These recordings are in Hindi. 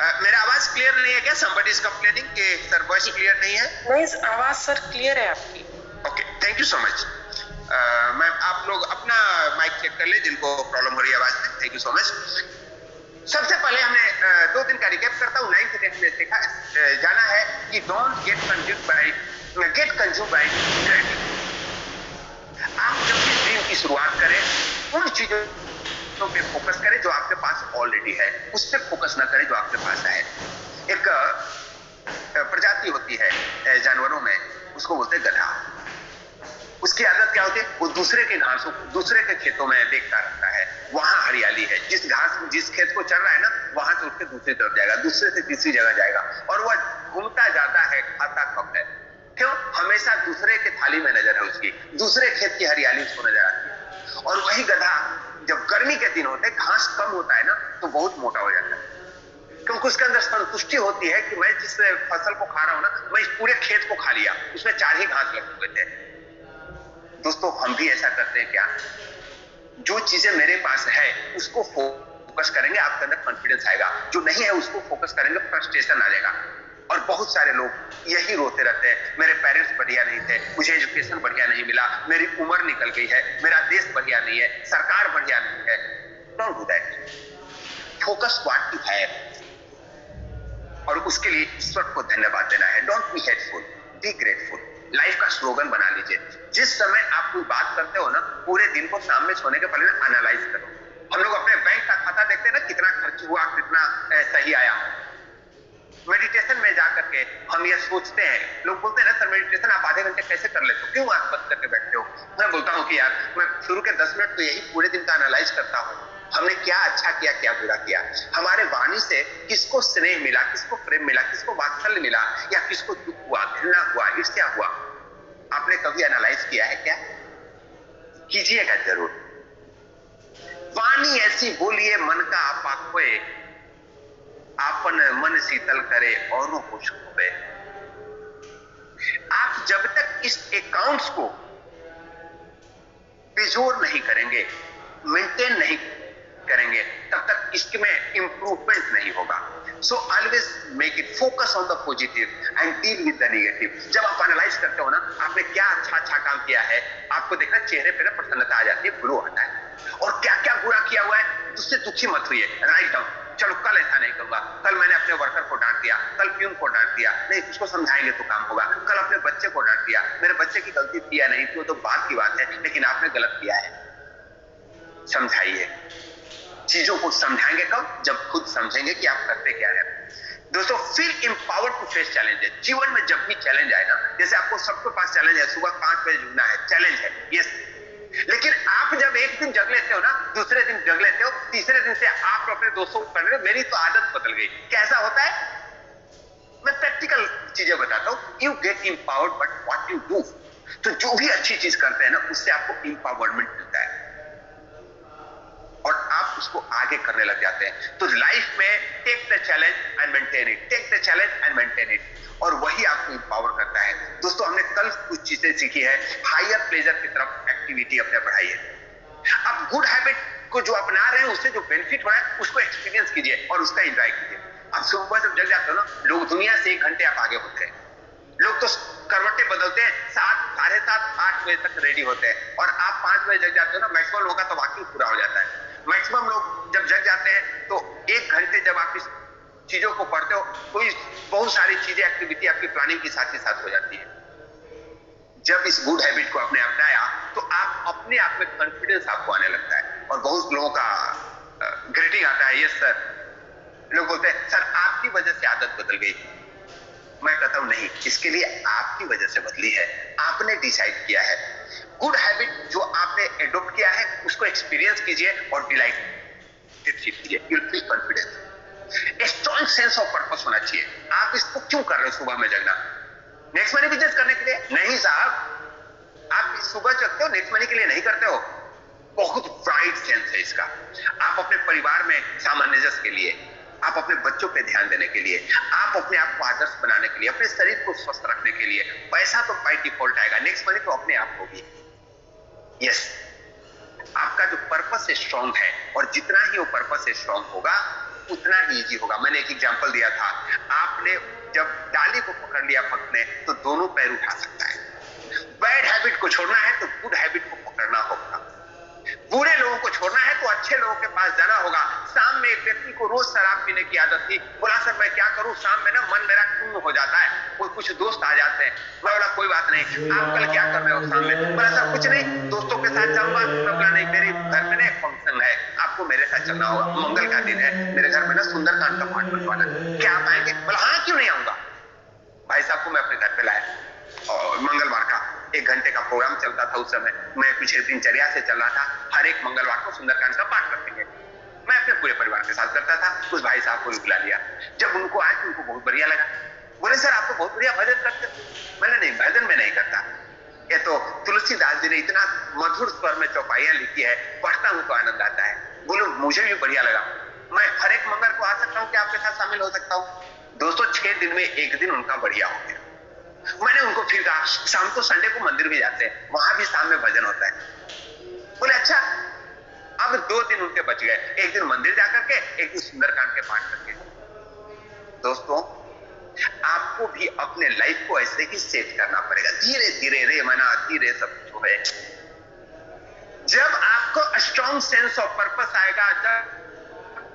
मेरा आवाज क्लियर नहीं है क्या? somebody is complaining कि सर वॉइस क्लियर नहीं है। नहीं, आवाज सर क्लियर है आपकी। Okay, thank you so much. Ma'am आप लोग अपना माइक चेक कर ले जिनको प्रॉब्लम हो रही है आवाज में। Thank you so much. सबसे पहले हमने 2 दिन का रिकैप करता हूँ। 9th डे में सीखा जाना है कि don't get consumed by gratitude. आप जब भी ड्रीम की शुरुआत करें उन चीजों पे फोकस करें जो आपके पास ऑलरेडी है, उस पे फोकस ना करें जो आपके पास है। एक प्रजाति होती है जानवरों में, उसको बोलते हैं गधा। उसकी आदत क्या होती है? वो दूसरे के घासों, दूसरे के खेतों में देखता रहता है। वहां हरियाली है, जिस खेत को चल रहा है ना, वहां से उठ के दूसरी तरफ जाएगा, दूसरे से तीसरी जगह जाएगा, और वह घूमता जाता है, खाता कम है। क्यों? हमेशा दूसरे के थाली में नजर है उसकी, दूसरे खेत की हरियाली उसको नजर आती है। और वही गधा जब गर्मी के दिन होते हैं, घास कम होता है ना, तो बहुत मोटा हो जाता है, क्योंकि उसके अंदर संतुष्टि होती है कि मैं जिस फसल को खा रहा हूं ना, मैं इस पूरे खेत को खा लिया, उसमें 4 ही घास लगे हुए थे। दोस्तों, हम भी ऐसा करते हैं क्या? जो चीजें मेरे पास है उसको फोकस करेंगे, आपके अंदर कॉन्फिडेंस आएगा। जो नहीं है उसको फोकस करेंगे, फ्रस्ट्रेशन आ जाएगा। और बहुत सारे लोग यही रोते रहते हैं, मेरे पेरेंट्स बढ़िया नहीं थे, मुझे एजुकेशन बढ़िया नहीं मिला, मेरी उम्र निकल गई है, मेरा देश बढ़िया नहीं है, सरकार बढ़िया नहीं है। Don't do that. Focus what you have, और उसके लिए ईश्वर को धन्यवाद देना है। Don't be hateful, be grateful. Life का स्लोगन बना लीजिए। जिस समय आप कोई बात करते हो ना, पूरे दिन को शाम में सोने के पहले एनालाइज करो। हम लोग अपने बैंक का खाता देखते हैं ना, कितना खर्च हुआ, कितना सही आया। मेडिटेशन में जाकर के हम ये सोचते हैं, लोग बोलते हैं ना सर मेडिटेशन आप आधे घंटे कैसे कर लेते हो, क्यों आंख बंद करके बैठते हो? मैं बोलता हूँ कि यार मैं शुरू के 10 मिनट तो यही पूरे दिन का एनालाइज करता हूँ। हमने क्या अच्छा किया, क्या बुरा किया, हमारे वाणी से किसको स्नेह मिला, किसको प्रेम मिला, किसको वात्सल्य मिला, या किसको दुख हुआ, घृणा हुआ, ईर्ष्या हुआ। आपने कभी एनालाइज किया है क्या? कीजिएगा जरूर। वाणी ऐसी बोलिए मन का आपा खोए, आपन मन शीतल करे औरों को शोभे। आप जब तक इस अकाउंट्स को बेजोर नहीं करेंगे, मेंटेन नहीं करेंगे, तब तक इसमें इंप्रूवमेंट नहीं होगा। So always make it focus on the positive and deal with the negative. जब आप एनालाइज करते हो ना, आपने क्या अच्छा काम किया है, आपको देखना चेहरे पे ना प्रसन्नता आ जाती है, ग्लो आता है। और क्या क्या बुरा किया हुआ है, उससे दुखी मत हुई है, राइट डाउन। चलो कल ऐसा नहीं करूंगा, कल मैंने अपने वर्कर को डांट दिया, कल प्यून को डांट दिया, नहीं उसको समझाएंगे तो काम होगा। कल अपने बच्चे को डांट दिया, मेरे बच्चे की गलती थी या नहीं थी वो तो बात की बात है, लेकिन आपने गलत किया है, समझाइए। चीजों को समझाएंगे कब? जब खुद समझेंगे कि आप करते क्या है। दोस्तों, feel empowered to face challenges. जीवन में जब भी चैलेंज आए ना, जैसे आपको सबके पास चैलेंज है, सुबह 5 बजे उठना है, चैलेंज है, यस। लेकिन आप जब एक दिन जग लेते हो ना, दूसरे दिन जग लेते हो, तीसरे दिन से आप अपने दोस्तों को कर रहे हो, मेरी तो आदत बदल गई। कैसा होता है? मैं प्रैक्टिकल चीजें बताता हूं। You get empowered but what you do. तो जो भी अच्छी चीज करते हैं ना, उससे आपको एम्पावरमेंट मिलता है और आप उसको आगे करने लग जाते हैं। तो लाइफ में take the challenge and maintain it, take the challenge and maintain it, और वही आपको एम्पावर करता है। दोस्तों, हमने कल कुछ चीजें सीखी है। हायर प्लेजर की तरफ एक्टिविटी अपने बढ़ाइए। अब गुड हैबिट को जो अपना रहे हैं, उससे जो बेनिफिट हो रहा है उसको एक्सपीरियंस कीजिए और उसका एंजॉय कीजिए। अब सुबह जब जग जाते हो ना, लोग दुनिया से 1 घंटे आप आगे होते हैं। लोग तो करवटें बदलते हैं, 7, साढ़े 7, 8 बजे तक रेडी होते हैं, और आप 5 बजे जग जाते हो ना, मैक्सिमम लोगों का तो वाकई पूरा हो जाता है। मैक्सिमम लोग जब जग जाते हैं तो 1 घंटे जब आप इस चीजों को पढ़ते हो, कोई बहुत सारी चीजें, एक्टिविटी आपकी प्लानिंग के साथ ही साथ हो जाती है। जब इस गुड हैबिट को आपने अपनाया तो आप अपने आप में कॉन्फिडेंस आपको आने लगता है। और बहुत लोगों का ग्रीटिंग आता है, यस सर। लोग बोलते हैं सर आपकी वजह से आदत बदल गई। मैं कहता हूं नहीं, इसके लिए आपकी वजह से बदली है, आपने डिसाइड किया है। गुड हैबिट जो आपने एडॉप्ट किया है उसको एक्सपीरियंस कीजिए और डिलाइट कीजिए। You will feel confidence. Strong sense of purpose होना चाहिए। आप इसको क्यों कर रहे हो सुबह में जगना? नेक्स्ट मनी बिजनेस करने के लिए नहीं साहब, आप सुबह जगते हो नेक्स्ट मनी के लिए नहीं करते हो। बहुत ब्राइट सेंस है इसका। आप अपने परिवार में सामंजस्य के लिए, आप अपने बच्चों पे ध्यान देने के लिए, आप अपने आप को आदर्श बनाने के लिए, अपने शरीर को स्वस्थ रखने के लिए। पैसा तो बाय डिफॉल्ट आएगा, नेक्स्ट मनी तो अपने आप होगी। यस, आपका जो पर्पस स्ट्रांग है, और जितना ही वो पर्पस स्ट्रांग होगा उतना ही इजी होगा। मैंने एक एग्जांपल दिया था, आपने जब डाली को पकड़ लिया भक्त ने तो दोनों पैर उठा सकता है। बैड हैबिट को छोड़ना है तो गुड हैबिट को पकड़ना होगा। बुरे लोगों को छोड़ना है तो अच्छे लोगों के पास जाना होगा। शाम में एक व्यक्ति को रोज शराब पीने की आदत थी, बोला सर मैं क्या करूं, शाम में ना मन मेरा टून हो जाता है, कोई कुछ दोस्त आ जाते हैं। मैं बोला कोई बात नहीं, आप कल क्या कर रहे हो शाम में? बोला सर कुछ नहीं, दोस्तों के साथ जाऊंगा। मैं बोला नहीं, मेरे घर में ना एक फंक्शन है, आपको मेरे साथ चलना होगा, मंगल का दिन है, मेरे घर में ना सुंदरकांड का पाठ बनवाना है, क्या आप आएंगे? बोला हाँ क्यों नहीं आऊंगा। भाई साहब को मैं अपने घर पे लाया और मंगलवार का 1 घंटे का प्रोग्राम चलता था उस समय। मैं पिछले दिनचर्या से चल रहा था, हर एक मंगलवार को सुंदरकांड का पाठ करते थे। मैं अपने पूरे परिवार के साथ करता था। उस भाई साहब को बुला लिया। जब उनको आए तो उनको बहुत बढ़िया लगा। बोले सर आप तो बहुत बढ़िया भजन करते। मैंने नहीं, भजन में नहीं करता, ये तो तुलसीदास जी ने इतना मधुर स्वर में चौपाइयां लिखी है, पढ़ता हूं तो आनंद आता है। बोलो मुझे भी बढ़िया लगा, मैं हर एक मंगल को आ सकता हूँ, क्या आपके साथ शामिल हो सकता हूँ? दोस्तों 6 दिन में 1 दिन उनका बढ़िया हो गया। मैंने उनको फिर कहा शाम को संडे को मंदिर भी जाते हैं, वहां भी शाम में भजन होता है। बोले अच्छा। अब 2 दिन उनके बच गए, 1 दिन मंदिर जाकर के, 1 दिन सुंदरकांड के पाठ करके। दोस्तों आपको भी अपने लाइफ को ऐसे ही सेट करना पड़ेगा, धीरे धीरे, रे मना धीरे सब जो है। जब आपको स्ट्रॉन्ग सेंस ऑफ पर्पस आएगा, जब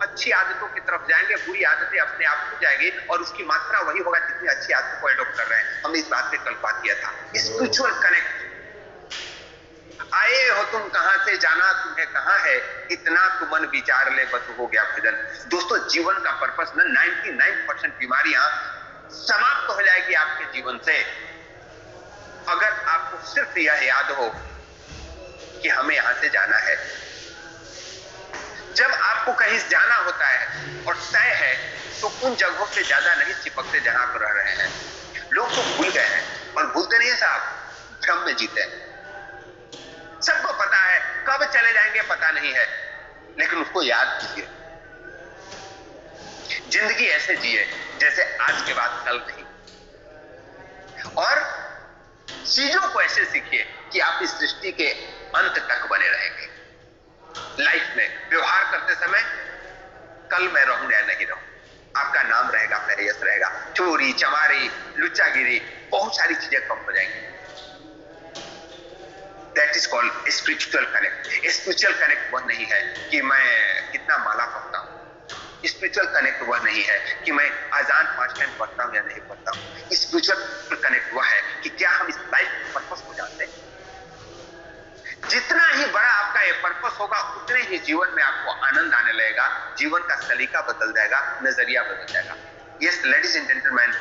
अच्छी आदतों की तरफ जाएंगे, बुरी आदतें अपने आप हो जाएगी और उसकी मात्रा वही होगा जितनी अच्छी आदतों को एडॉप्ट कर रहे हैं। हमने इस बात पे कल बात किया था, स्पिरिचुअल कनेक्ट। आए हो तुम कहां से, जाना तुम्हें कहां है, इतना तू मन विचार ले, बस हो गया भजन। दोस्तों जीवन का पर्पस ना 99% बीमारियां समाप्त हो जाएगी आपके जीवन से, अगर आपको सिर्फ यह याद हो कि हमें यहां से जाना है। जब आपको कहीं जाना होता है और तय है तो उन जगहों से ज्यादा नहीं चिपकते जहां आप रह रहे हैं। लोग तो भूल गए हैं और भूलते नहीं है साहब, भ्रम में जीते हैं। सबको पता है कब चले जाएंगे पता नहीं है, लेकिन उसको याद कीजिए। जिंदगी ऐसे जिए जैसे आज के बाद कल नहीं, और चीजों को ऐसे सीखिए कि आप इस सृष्टि के अंत तक बने रहेंगे। लाइफ में व्यवहार करते समय कल मैं रहूं या नहीं रहूं, आपका नाम रहेगा, मेरा यश रहेगा। चोरी चमारी लुच्चागिरी बहुत सारी चीजें कम हो जाएंगी। That is called spiritual connect. Spiritual connect वह नहीं है कि मैं कितना माला पढ़ता हूं, स्पिरिचुअल कनेक्ट वह नहीं है कि मैं अजान 5 टाइम पढ़ता हूं या नहीं पढ़ता हूं। स्पिरिचुअल कनेक्ट वह है कि क्या हम इस लाइफ पर्पस को जानते हैं। जितना ही बड़ा आपका ये पर्पस होगा उतने ही जीवन में आपको आनंद आने लगेगा, जीवन का सलीका बदल जाएगा, नजरिया बदल जाएगा। यस लेडीज एंड जेंटलमैन,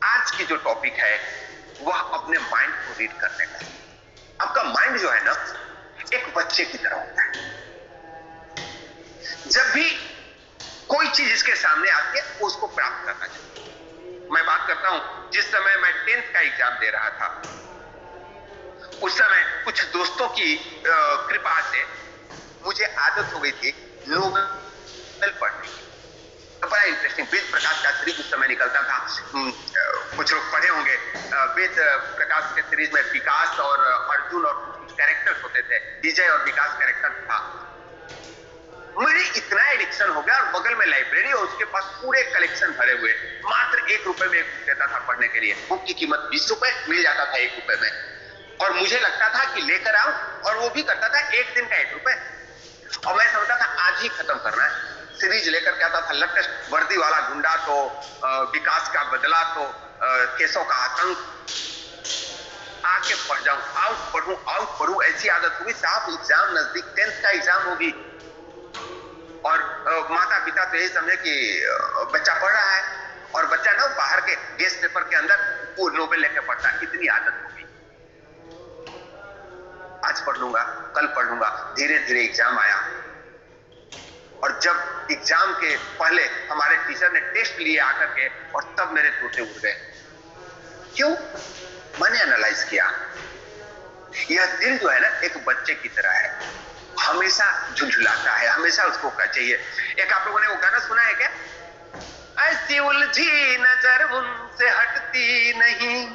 आज की जो टॉपिक है वह अपने माइंड को रीड करने का है। आपका माइंड जो है ना एक बच्चे की तरह होता है। जब भी कोई चीज इसके सामने आती है उसको प्राप्त करना चाहिए। मैं बात करता हूं जिस समय मैं 10th का एग्जाम दे रहा था, उस समय कुछ दोस्तों की कृपा से मुझे आदत हो गई थी नोवेल पढ़ने की। तो बड़ा इंटरेस्टिंग वेद प्रकाश का सीरीज उस समय निकलता था, कुछ लोग पढ़े होंगे। वेद प्रकाश के सीरीज में विकास और अर्जुन और कुछ कैरेक्टर्स होते थे, विजय और विकास कैरेक्टर था। मुझे इतना एडिक्शन हो गया, और बगल में लाइब्रेरी और उसके पास पूरे कलेक्शन भरे हुए, मात्र 1 रुपए में एक बुक देता था पढ़ने के लिए। बुक की कीमत 20 रुपए, मिल जाता था 1 रुपए में, और मुझे लगता था कि लेकर आऊं, और वो भी करता था 1 दिन का 1 रुपए, और मैं समझता था आज ही खत्म करना है। सीरीज लेकर के आता था, लेटेस्ट वर्दी वाला गुंडा तो विकास का बदला तो केशव का आतंक, आके पढ़ जाऊं, आउट पढ़ूं, ऐसी आदत हुई। साहब एग्जाम नजदीक, 10th का एग्जाम होगी, और माता पिता तो यही समझे कि बच्चा पढ़ रहा है, और बच्चा ना बाहर के गेस्ट पेपर के अंदर वो नोबेल लेके पढ़ता है। कितनी आदत होगी, आज पढ़ लूंगा, कल पढ़ लूंगा। धीरे धीरे एग्जाम आया, और जब एग्जाम के पहले हमारे टीचर ने टेस्ट लिए आकर के, और तब मेरे तोते उड़ गए। क्यों? मैंने एनालाइज किया, यह दिल जो है ना एक बच्चे की तरह है, हमेशा झुंझुलाता है, हमेशा उसको क्या चाहिए। एक आप लोगों ने वो गाना सुना है क्या? ऐसी उलझी नजर उनसे हटती नहीं,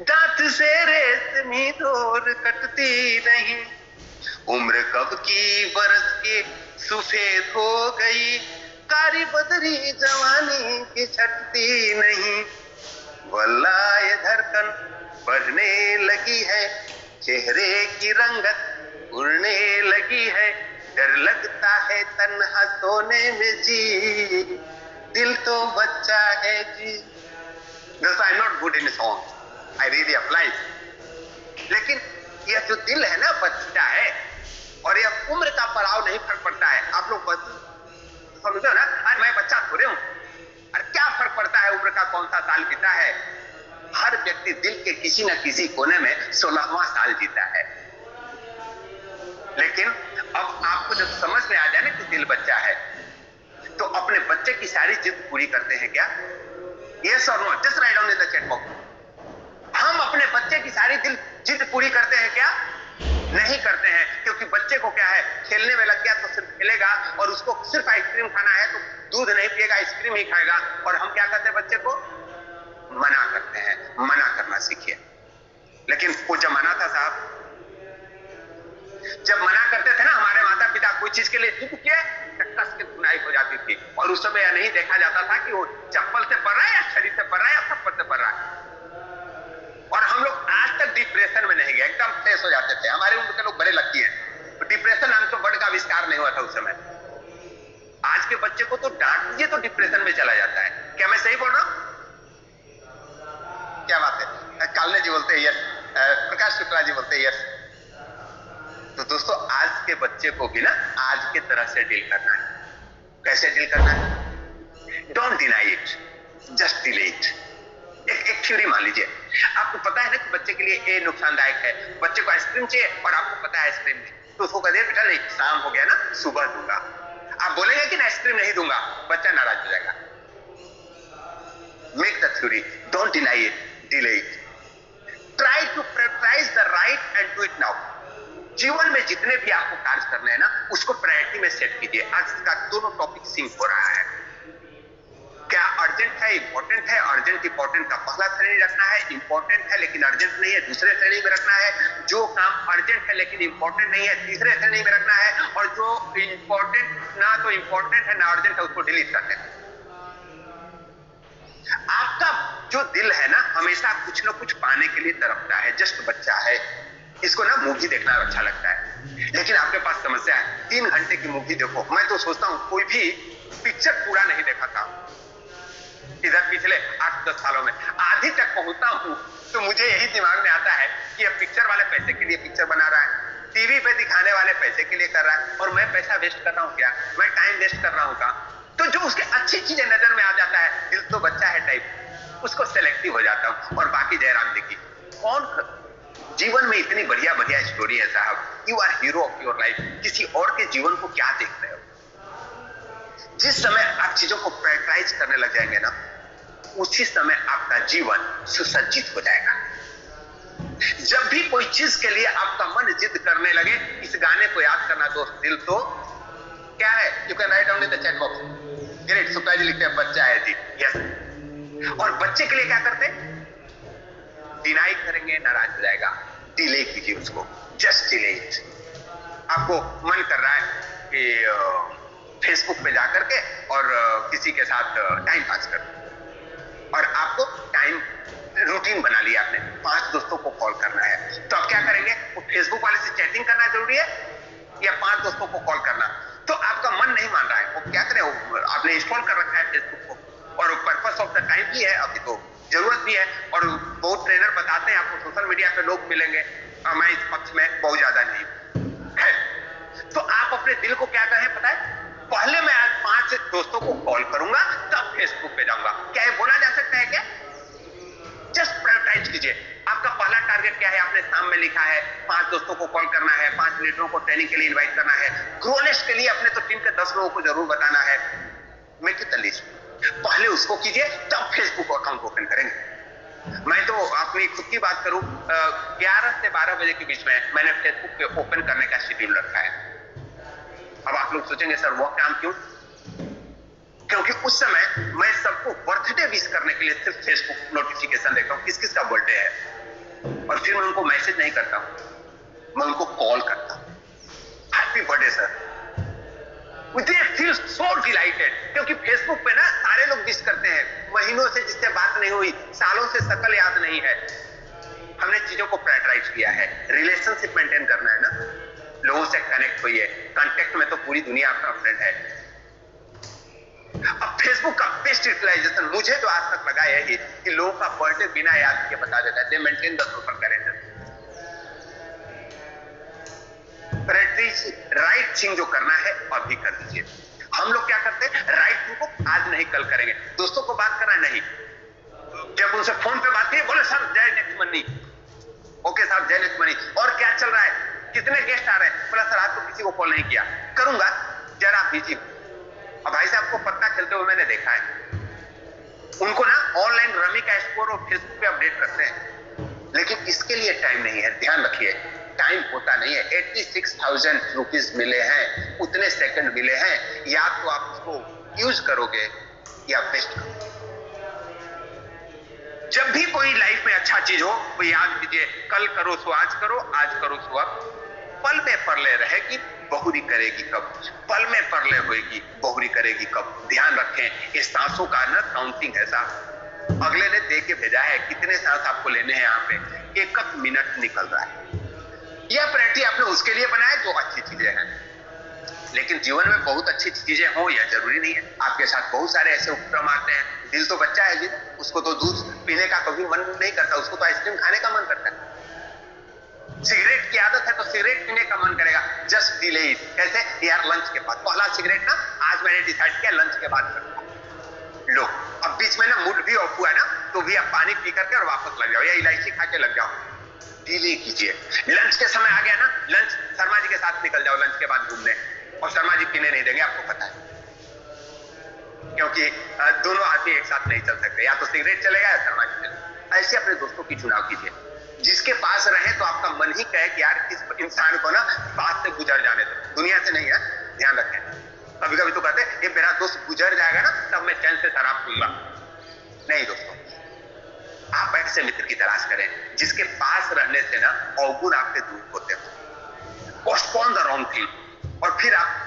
दांत से रेशमी डोर कटती नहीं, उम्र कब की बरस के सफेद हो गई, कारी बदरी जवानी की छटती नहीं, वल्ला ये धड़कन बढ़ने लगी है, चेहरे की रंगत उड़ने लगी है, डर लगता है तन्हा सोने में जी, दिल तो बच्चा है जी। दोस्तों, I am not good in song, I really apply, लेकिन यह जो दिल है ना बच्चा है, और यह उम्र का पड़ाव नहीं फर्क पड़ता है। आप लोग समझो ना, आज मैं बच्चा थोड़े हूं, और क्या फर्क पड़ता है उम्र का, कौन सा साल बीता है। हर व्यक्ति दिल के किसी न किसी कोने में 16वां साल जीता है। लेकिन अब आपको जब समझ में आ जाए ना कि दिल बच्चा है, तो अपने बच्चे की सारी जिद पूरी करते हैं क्या? यस और no, just write down in the chat box. हम अपने बच्चे की सारी जिद पूरी करते हैं क्या? नहीं करते हैं, क्योंकि बच्चे को क्या है, खेलने में लग गया तो सिर्फ खेलेगा, और उसको सिर्फ आइसक्रीम खाना है तो दूध नहीं पिएगा, आइसक्रीम ही खाएगा। और हम क्या करते हैं, बच्चे को मना करते हैं। मना करना सीखिए। लेकिन वो जमाना था साहब, जब मना करते थे ना हमारे माता पिता कोई चीज के लिए, जिद किए कस के धुनाई हो जाती थी, और उस समय यह नहीं देखा जाता था कि वो चप्पल से पढ़ रहा है या शरीर से पढ़ रहा है या थप्पड़ से पढ़ रहा है। और हम लोग आज तक डिप्रेशन में नहीं गए, एकदम फ्रेश हो जाते थे। हमारे उम्र के लोग बड़े लकी हैं, तो डिप्रेशन नाम तो वर्ड का आविष्कार नहीं हुआ था उस समय। आज के बच्चे को तो डांट दीजिए तो डिप्रेशन में चला जाता है। क्या मैं सही बोल रहा हूं? क्या बात है? कालने जी बोलते हैं यस, प्रकाश शुक्ला जी बोलते हैं यस। तो दोस्तों, आज के बच्चे को भी ना आज के तरह से डील करना है। कैसे डील करना है? Don't deny it, just delay it. एक थ्योरी मान लीजिए, आपको पता है ना कि बच्चे के लिए ए नुकसानदायक है, बच्चे को आइसक्रीम चाहिए और आपको पता है आइसक्रीम नहीं, तो उसको कह बेटा नहीं, शाम हो गया ना, सुबह दूंगा। आप बोलेंगे कि ना आइसक्रीम नहीं दूंगा, बच्चा नाराज हो जाएगा। Make the theory, don't deny it, delay it. Try to prioritise the right and do it now. जीवन में जितने भी आपको कार्य करने हैं ना, उसको प्रायोरिटी में सेट कीजिए। आज का दोनों टॉपिक सिंक हो रहा है। क्या अर्जेंट है, इंपॉर्टेंट है? अर्जेंट इंपॉर्टेंट का पहला श्रेणी रखना है, इंपॉर्टेंट है लेकिन अर्जेंट नहीं है दूसरे श्रेणी में रखना है। जो काम अर्जेंट है लेकिन इंपॉर्टेंट नहीं है तीसरे श्रेणी में रखना है, और जो इंपॉर्टेंट ना तो इंपॉर्टेंट है ना अर्जेंट है उसको डिलीट करते हैं। आपका जो दिल है ना, हमेशा कुछ ना कुछ पाने के लिए तड़पता है। जस्ट बच्चा है, इसको ना मूवी देखना अच्छा लगता है, लेकिन आपके पास समस्या है। 3 घंटे की मूवी देखो, मैं तो सोचता हूं कोई भी पिक्चर पूरा नहीं देखा था इधर पिछले 8-10 सालों में। आधी तक पहुंचता हूं तो मुझे यही दिमाग में आता है कि अब पिक्चर वाले पैसे के लिए पिक्चर बना रहा है, टीवी पे दिखाने वाले पैसे के लिए कर रहा है, और मैं पैसा वेस्ट कर रहा हूं क्या? मैं टाइम वेस्ट कर रहा हूं क्या? तो जो उसके अच्छी चीजें नजर में आ जाता है, दिल तो बच्चा है टाइप, उसको सेलेक्टिव हो जाता हूं। और बाकी जयराम जी की जीवन में इतनी बढ़िया बढ़िया स्टोरी है साहब। You are hero of your life. किसी और के जीवन को क्या देख रहे हो? जिस समय आप चीजों को प्रायोरिटाइज करने लग जाएंगे ना, उसी समय आपका जीवन सुसज्जित हो जाएगा। जब भी कोई चीज के लिए आपका मन जिद करने लगे, इस गाने को याद करना दोस्त, दिल तो क्या है? You can write down in the chat box. Great, Shukla ji लिखते हैं बच्चा है जी, यस। और बच्चे के लिए क्या करते? डिनाई करेंगे, नाराज हो जाएगा। डिले कीजिए उसको, जस्ट डिले इट। आपको मन कर रहा है कि फेसबुक पे जाकर के और किसी के साथ टाइम पास कर, और आपको टाइम रूटीन बना लिया आपने, 5 दोस्तों को कॉल करना है, तो आप क्या करेंगे? वो फेसबुक वाले से चैटिंग करना जरूरी है या 5 दोस्तों को कॉल करना? तो आपका मन नहीं मान रहा है, वो क्या करें? आपने इंस्टॉल कर रखा है फेसबुक को, और पर्पस ऑफ द टाइम भी है, अभी तो जरूरत भी है, और बहुत ट्रेनर बताते हैं आपको सोशल मीडिया पे लोग मिलेंगे। मैं इस पक्ष में बहुत ज्यादा नहीं है। तो आप अपने दिल को क्या कहें पता है? पहले मैं आज 5 दोस्तों को कॉल करूंगा, तब फेसबुक पे जाऊंगा। क्या ये बोला जा सकता है क्या? जस्ट प्रायोरिटाइज कीजिए। आपका पहला टारगेट क्या है? आपने शाम में लिखा है 5 दोस्तों को कॉल करना है, 5 लीडरों को ट्रेनिंग के लिए इनवाइट करना है, ग्रोनेस्ट के लिए अपने तो टीम के 10 लोगों को जरूर बताना है। Make it the list. पहले उसको कीजिए, तब फेसबुक अकाउंट ओपन करेंगे। मैं तो अपनी खुद की बात करूं, 11 से 12 बजे के बीच में मैंने फेसबुक पे ओपन करने का शेड्यूल रखा है। अब आप लोग सोचेंगे सर वो काम क्यों? क्योंकि उस समय मैं सबको बर्थडे विश करने के लिए सिर्फ फेसबुक नोटिफिकेशन देखता हूं, किस किस का बर्थडे है, और फिर मैं उनको मैसेज नहीं करता हूं, मैं उनको कॉल करता हूं, happy birthday sir, They feel so delighted, क्योंकि फेसबुक पे ना सारे लोग विश करते हैं, महीनों से जिससे बात नहीं हुई, सालों से शक्ल याद नहीं है। हमने चीजों को प्रायोरिटाइज किया है। रिलेशनशिप मेंटेन करना है ना, लोगों से कनेक्ट होइए। कांटेक्ट में तो पूरी दुनिया आपका फ्रेंड है। अब फेसबुक का बेस्ट यूटिलाइजेशन मुझे जो आज तक लगा यही कि लोगों का बर्थडे बिना याद किए बता देता है। दे maintain the social calendar. Right thing जो करना है अभी कर दीजिए। हम लोग क्या करते हैं, राइट थिंग को आज नहीं कल करेंगे। दोस्तों को बात करना नहीं, जब उनसे फोन पे बात की बोले सर जय नेक्स्ट मनी, ओके साहब जय नेक्स्ट मनी, और क्या चल रहा है, कितने गेस्ट आ रहे हैं, बोला सर आज तो किसी को कॉल नहीं किया, करूंगा जरा बिजी। अब भाई साहब को पत्ता खेलते हुए मैंने देखा है, उनको ना ऑनलाइन रमी का स्कोर और फेसबुक पे अपडेट करते हैं, लेकिन इसके लिए टाइम नहीं है। ध्यान रखिए, टाइम होता नहीं है। 86,000 रुपीज मिले हैं, उतने सेकंड मिले हैं, या तो आप उसको यूज करोगे या वेस्ट करोगे। जब भी कोई लाइफ में अच्छा चीज हो वो याद कीजिए, कल करो सो आज करो, आज करो सो अब। पल में परले रहेगी बहुरी करेगी कब, पल में परले होएगी बहुरी करेगी कब। ध्यान रखें, ये सांसों का ना काउंटिंग है साहब। अगले ने दे के भेजा है, कितने सांस आपको लेने हैं यहाँ पे, एक मिनट निकल रहा है। यह प्रायोरिटी आपने उसके लिए बनाया जो अच्छी चीजें हैं, लेकिन जीवन में बहुत अच्छी चीजें हो यह जरूरी नहीं है। आपके साथ बहुत सारे ऐसे उपक्रम आते हैं। दिल तो बच्चा है जी, उसको तो दूध पीने का कभी मन नहीं करता, उसको तो आइसक्रीम खाने का मन करता है। सिगरेट की आदत है तो सिगरेट पीने का मन करेगा, जस्ट डिले इट। कैसे, यार लंच के बाद पहला सिगरेट ना आज मैंने डिसाइड किया लंच के बाद करूंगा। लो, अब बीच में ना मूड भी ऑफ हुआ है ना, तो भी आप पानी पी करके और वापस लग जाओ, या इलायची खा के लग जाओ। डिले कीजिए। लंच के समय आ गया ना, लंच शर्मा जी के साथ निकल जाओ लंच के बाद घूमने, और शर्मा जी पीने नहीं देंगे, आपको पता है, क्योंकि दोनों आदमी एक साथ नहीं चल सकते, या तो सिगरेट चलेगा या शर्मा जी चलेगा। ऐसे अपने दोस्तों की चुनाव कीजिए, जिसके पास रहे तो आपका मन ही कहे कि यार इस इंसान को ना पास से गुजर जाने दो, दुनिया से नहीं है। ध्यान रखें, कभी कभी तो कहते हैं ये मेरा दोस्त गुजर जाएगा ना तब मैं चैन से शराब पीऊंगा। नहीं दोस्तों, आप ऐसे मित्र की तलाश करें जिसके पास रहने से ना अवगुण आपके दूर होते हो। Postpone the wrong thing. और फिर आप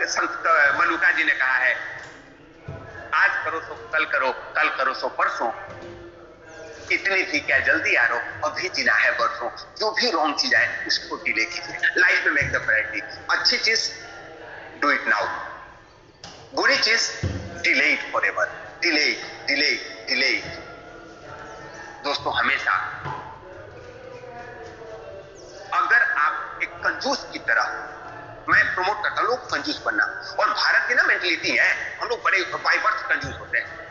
संत मलुका जी ने कहा है, आज करो सो कल करो, कल करो सो परसों, इतनी भी क्या जल्दी आ रो, अभी जीना है बरसों। जो भी रॉन्ग चीज आए उसको डिले कीजिए। लाइफ में मेक द प्रायोरिटी। अच्छी चीज डू इट नाउ, बुरी चीज delay it forever. Delay delay delay. दोस्तों हमेशा अगर आप एक कंजूस की तरह, मैं प्रमोट करता हूं लोग कंजूस बनना, और भारत की ना मेंटलिटी है, हम लोग बड़े बाय बर्थ कंजूस होते हैं।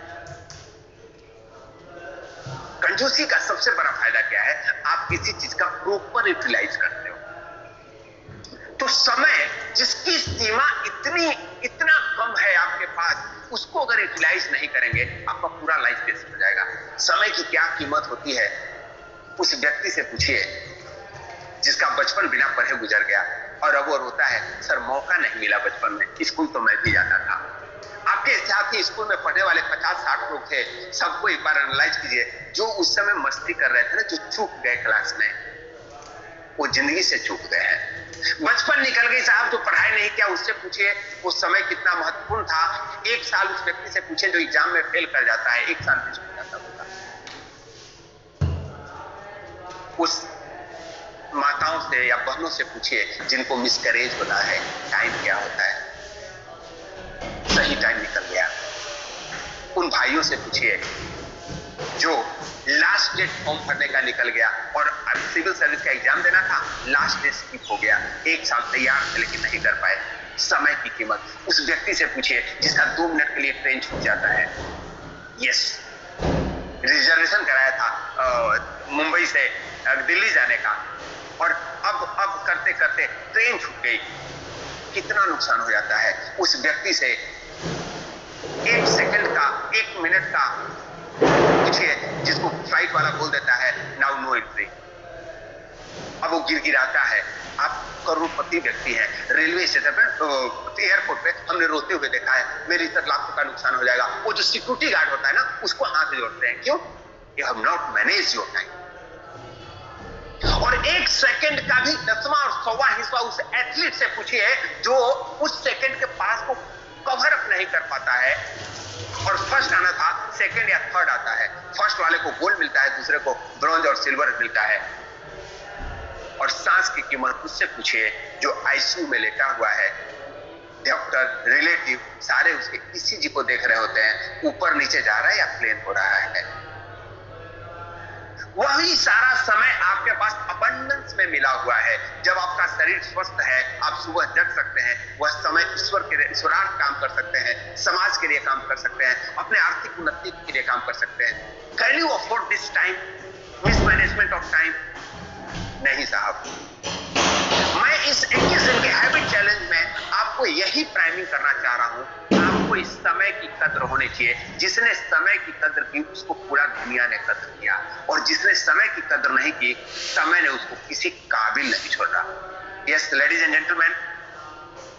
कंजूसी का सबसे बड़ा फायदा क्या है, आप किसी चीज का प्रॉपर यूटिलाइज करते हो। तो समय जिसकी सीमा इतना कम है आपके पास, उसको अगर यूटिलाइज नहीं करेंगे आपका पूरा लाइफ वेस्ट हो जाएगा। समय की क्या कीमत होती है उस व्यक्ति से पूछिए जिसका बचपन बिना पढ़े गुजर गया, और अब वो रोता है सर मौका नहीं मिला बचपन में, स्कूल तो मैं भी जाता था। आपके साथ ही स्कूल में पढ़ने वाले 50-60 लोग थे, सबको एक बार एनालाइज कीजिए। जो उस समय मस्ती कर रहे थे ना, जो चूक गए क्लास में, वो जिंदगी से चूक गए हैं। बचपन निकल गई साहब, जो पढ़ाई नहीं किया उससे पूछिए वो समय कितना महत्वपूर्ण था। एक साल उस व्यक्ति से पूछे जो एग्जाम में फेल कर जाता है, एक साल में छूट जाता होगा। उस माताओं से या बहनों से पूछिए जिनको मिसकैरेज होता है, टाइम क्या होता है, सही टाइम निकल गया। उन भाइयों से पूछिए जो लास्ट डेट फॉर्म भरने का निकल गया और सिविल सर्विस का एग्जाम देना था, लास्ट डेट स्किप हो गया, एक साल तैयार थे लेकिन नहीं कर पाए। समय की कीमत उस व्यक्ति से पूछिए जिसका 2 मिनट के लिए ट्रेन छूट जाता है। यस, रिजर्वेशन कराया था मुंबई से दिल्ली जाने का, और अब करते करते ट्रेन छूट गई, कितना नुकसान हो जाता है। उस व्यक्ति से 1 सेकंड का, 1 मिनट का पूछिए जिसको फ्लाइट वाला बोल देता है नाउ नो एंट्री, अब वो गिड़गिड़ाता है। आप करोड़पति व्यक्ति हैं, रेलवे स्टेशन पे, एयरपोर्ट पे हमने रोते हुए देखा है, मेरी इतना लाखों का नुकसान हो जाएगा। वो जो सिक्योरिटी गार्ड होता है ना, उसको हाथ जोड़ते हैं, क्यों? You have not manage your time. और 1 सेकंड का भी 10वां और 100वां हिस्सा उस एथलीट से पूछिए जो उस सेकंड के पास को कवर अप नहीं कर पाता है, और फर्स्ट आना था, सेकंड या थर्ड आता है, फर्स्ट वाले को गोल्ड मिलता है, दूसरे को ब्रॉन्ज और सिल्वर मिलता है। और सांस की कीमत उससे पूछिए जो आईसीयू में लेटा हुआ है, डॉक्टर, रिलेटिव सारे उसके ईसीजी को देख रहे होते हैं, ऊपर नीचे जा रहा है या प्लेन हो रहा है। वही सारा समय आपके पास अबंडेंस में मिला हुआ है। जब आपका शरीर स्वस्थ है, आप सुबह जग सकते हैं, वह समय ईश्वर के लिए, ईश्वरार्थ काम कर सकते हैं, समाज के लिए काम कर सकते हैं, अपने आर्थिक उन्नति के लिए काम कर सकते हैं। Can you afford this time? Mismanagement of time? नहीं साहब। मैं इस 21 दिन के हैबिट चैलेंज में आपको यही प्राइमिंग करना चाह रहा हूं। आपको इस समय की कद्र होनी चाहिए। जिसने समय की कद्र की उसको पूरा दुनिया ने कद्र किया, और जिसने समय की कद्र नहीं की, समय ने उसको किसी काबिल नहीं छोड़ा। Yes ladies and gentleman,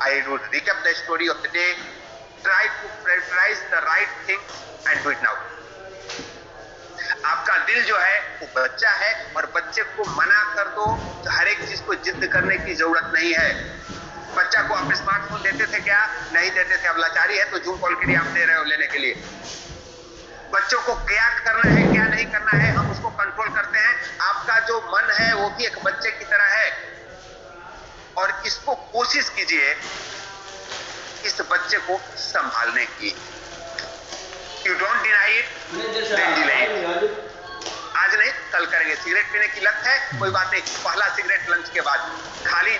I would recap the story of the day. Try to prioritise the right thing and do it now. आपका दिल जो है वो बच्चा है, और बच्चे को मना कर दो तो हर एक चीज को जिद करने की जरूरत नहीं है। बच्चा को आप स्मार्टफोन देते थे क्या? नहीं देते थे। अब लाचारी है तो जूम कॉल के लिए आप दे रहे हो लेने के लिए। बच्चों को क्या करना है क्या नहीं करना है हम उसको कंट्रोल करते हैं। आपका जो मन है वो भी एक बच्चे की तरह है, और इसको कोशिश कीजिए इस बच्चे को संभालने की। You don't deny it, then delay it. आज नहीं कल करेंगे। सिगरेट पीने की लत है, कोई बात नहीं, पहला सिगरेट लंच के बाद। खाली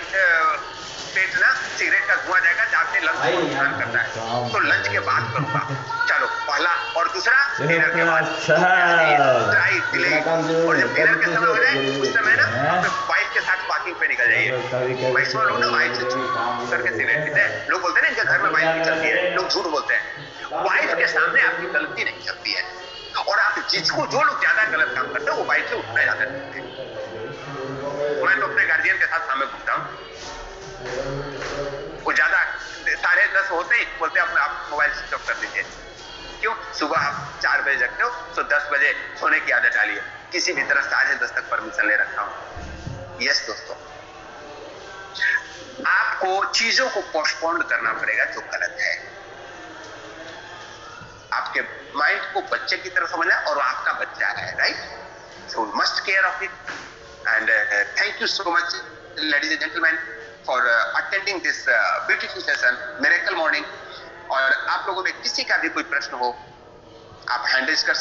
पेट ना सिगरेट का धुआं जाएगा, जाते लंच को नुकसान करता है, तो लंच के बाद करूंगा। चलो पहला, और दूसरा डिनर के बाद। Try delay. और जब डिनर के समय हो जाए उस समय ना अपने वाइफ के साथ वॉकिंग पे निकल जाइए। मैक्सिमम लोग ना वाइफ से छूट करके सिगरेट पीते हैं। लोग बोलते हैं ना इनके घर में वाइफ नहीं चलती है, लोग झूठ बोलते हैं। वाइफ के सामने आपकी गलती नहीं चलती है, और आप जिसको जो लोग ज्यादा गलत काम करते हैं वो वाइफ से उठना ज्यादा करते हैं। मैं तो अपने गार्जियन के साथ सामने घूमता हूँ, वो ज्यादा 10:30 होते ही बोलते हैं आप मोबाइल स्विच ऑफ कर दीजिए। क्यों? सुबह आप 4 बजे जगते हो तो 10 बजे सोने की आदत डालिए। किसी भी तरह 10:30 तक परमिशन ले रखा हूं। यस दोस्तों, आपको चीजों को पोस्टपोन करना पड़ेगा जो गलत है। आपके माइंड को बच्चे की तरह समझना, और आपका बच्चा है, right? So must care of it. And thank you so much ladies and gentleman for attending this beautiful session, miracle morning. और आप लोगों में किसी का भी कोई प्रश्न हो, आप हैंड रेज कर